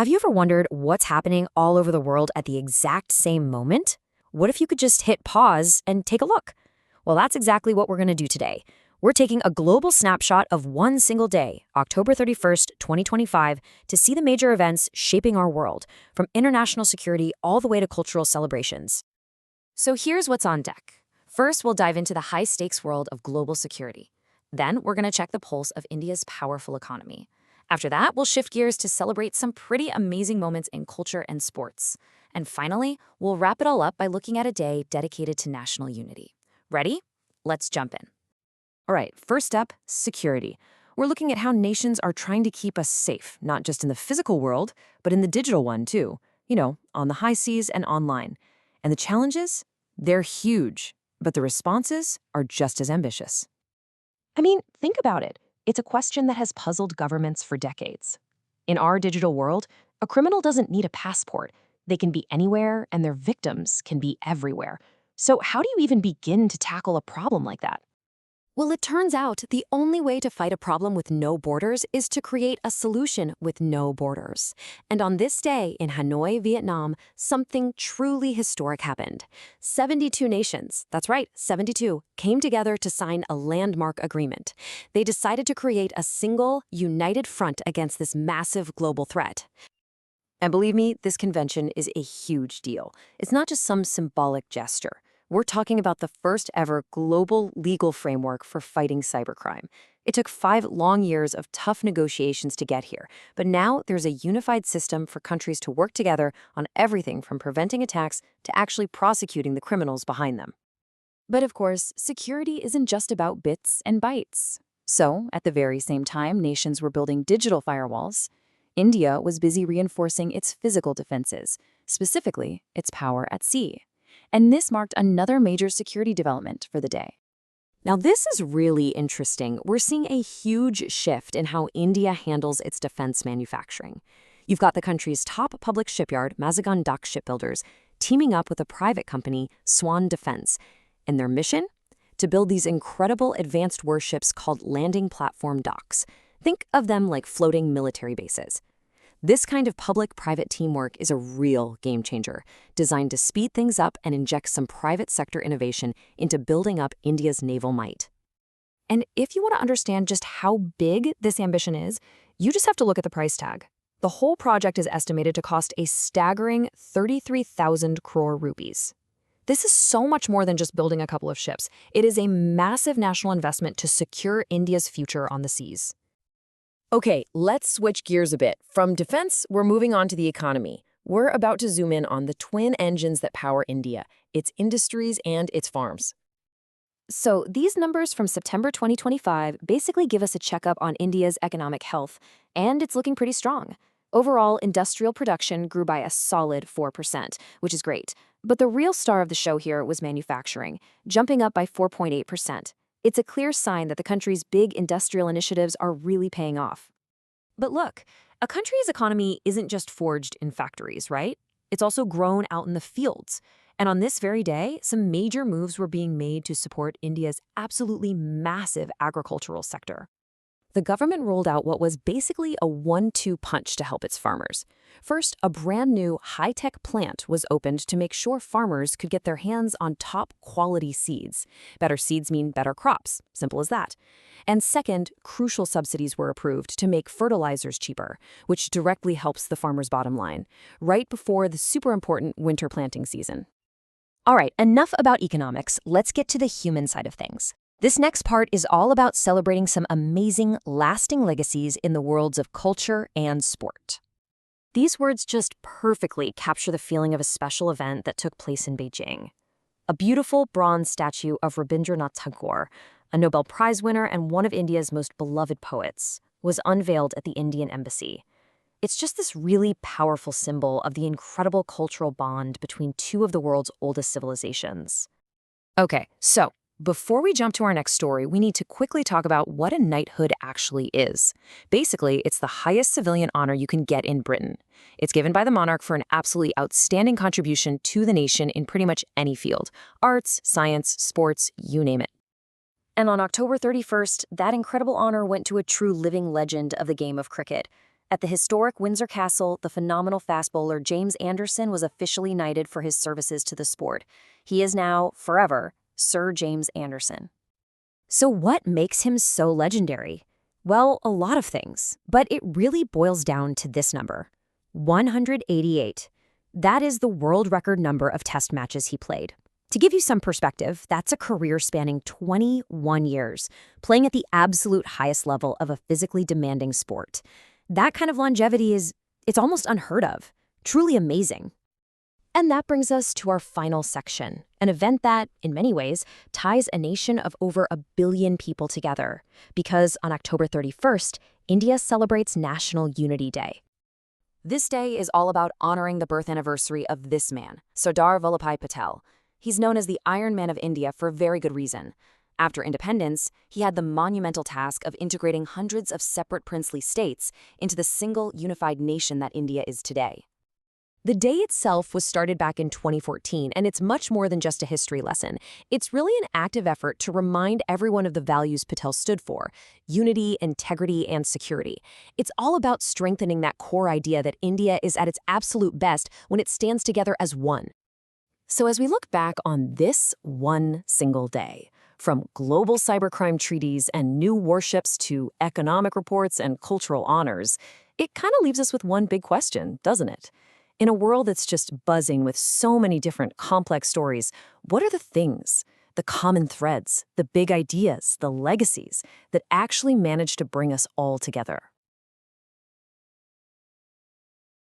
Have you ever wondered what's happening all over the world at the exact same moment? What if you could just hit pause and take a look? Well, that's exactly what we're going to do today. We're taking a global snapshot of one single day, October 31st, 2025, to see the major events shaping our world, from international security all the way to cultural celebrations. So here's what's on deck. First, we'll dive into the high-stakes world of global security. Then, we're going to check the pulse of India's powerful economy. After that, we'll shift gears to celebrate some pretty amazing moments in culture and sports. And finally, we'll wrap it all up by looking at a day dedicated to national unity. Ready? Let's jump in. All right, first up, security. We're looking at how nations are trying to keep us safe, not just in the physical world, but in the digital one too. On the high seas and online. And the challenges? They're huge, but the responses are just as ambitious. I mean, think about it. It's a question that has puzzled governments for decades. In our digital world, a criminal doesn't need a passport. They can be anywhere, and their victims can be everywhere. So how do you even begin to tackle a problem like that? Well, it turns out the only way to fight a problem with no borders is to create a solution with no borders. And on this day in Hanoi, Vietnam, something truly historic happened. 72 nations, that's right, 72, came together to sign a landmark agreement. They decided to create a single, united front against this massive global threat. And believe me, this convention is a huge deal. It's not just some symbolic gesture. We're talking about the first ever global legal framework for fighting cybercrime. It took 5 long years of tough negotiations to get here, but now there's a unified system for countries to work together on everything from preventing attacks to actually prosecuting the criminals behind them. But of course, security isn't just about bits and bytes. So, at the very same time nations were building digital firewalls, India was busy reinforcing its physical defenses, specifically its power at sea. And this marked another major security development for the day. Now, this is really interesting. We're seeing a huge shift in how India handles its defense manufacturing. You've got the country's top public shipyard, Mazagon Dock Shipbuilders, teaming up with a private company, Swan Defense. And their mission? To build these incredible advanced warships called landing platform docks. Think of them like floating military bases. This kind of public-private teamwork is a real game changer, designed to speed things up and inject some private sector innovation into building up India's naval might. And if you want to understand just how big this ambition is, you just have to look at the price tag. The whole project is estimated to cost a staggering 33,000 crore rupees. This is so much more than just building a couple of ships. It is a massive national investment to secure India's future on the seas. Okay, let's switch gears a bit. From defense, we're moving on to the economy. We're about to zoom in on the twin engines that power India, its industries and its farms. So these numbers from September 2025 basically give us a checkup on India's economic health, and it's looking pretty strong. Overall, industrial production grew by a solid 4%, which is great. But the real star of the show here was manufacturing, jumping up by 4.8%. It's a clear sign that the country's big industrial initiatives are really paying off. But look, a country's economy isn't just forged in factories, right? It's also grown out in the fields. And on this very day, some major moves were being made to support India's absolutely massive agricultural sector. The government rolled out what was basically a 1-2 punch to help its farmers. First, a brand new high-tech plant was opened to make sure farmers could get their hands on top-quality seeds. Better seeds mean better crops, simple as that. And second, crucial subsidies were approved to make fertilizers cheaper, which directly helps the farmer's bottom line, right before the super important winter planting season. All right, enough about economics. Let's get to the human side of things. This next part is all about celebrating some amazing, lasting legacies in the worlds of culture and sport. These words just perfectly capture the feeling of a special event that took place in Beijing. A beautiful bronze statue of Rabindranath Tagore, a Nobel Prize winner and one of India's most beloved poets, was unveiled at the Indian Embassy. It's just this really powerful symbol of the incredible cultural bond between two of the world's oldest civilizations. Okay, so before we jump to our next story, we need to quickly talk about what a knighthood actually is. Basically, it's the highest civilian honor you can get in Britain. It's given by the monarch for an absolutely outstanding contribution to the nation in pretty much any field: arts, science, sports, you name it. And on October 31st, that incredible honor went to a true living legend of the game of cricket. At the historic Windsor Castle, the phenomenal fast bowler James Anderson was officially knighted for his services to the sport. He is now, forever, Sir James Anderson. So what makes him so legendary? Well, a lot of things, but it really boils down to this number, 188. That is the world record number of test matches he played. To give you some perspective, that's a career spanning 21 years, playing at the absolute highest level of a physically demanding sport. That kind of longevity it's almost unheard of, truly amazing. And that brings us to our final section, an event that, in many ways, ties a nation of over 1 billion people together, because on October 31st, India celebrates National Unity Day. This day is all about honoring the birth anniversary of this man, Sardar Vallabhbhai Patel. He's known as the Iron Man of India for very good reason. After independence, he had the monumental task of integrating hundreds of separate princely states into the single unified nation that India is today. The day itself was started back in 2014, and it's much more than just a history lesson. It's really an active effort to remind everyone of the values Patel stood for: unity, integrity, and security. It's all about strengthening that core idea that India is at its absolute best when it stands together as one. So as we look back on this one single day, from global cybercrime treaties and new warships to economic reports and cultural honors, it kind of leaves us with one big question, doesn't it? In a world that's just buzzing with so many different complex stories, what are the things, the common threads, the big ideas, the legacies that actually manage to bring us all together?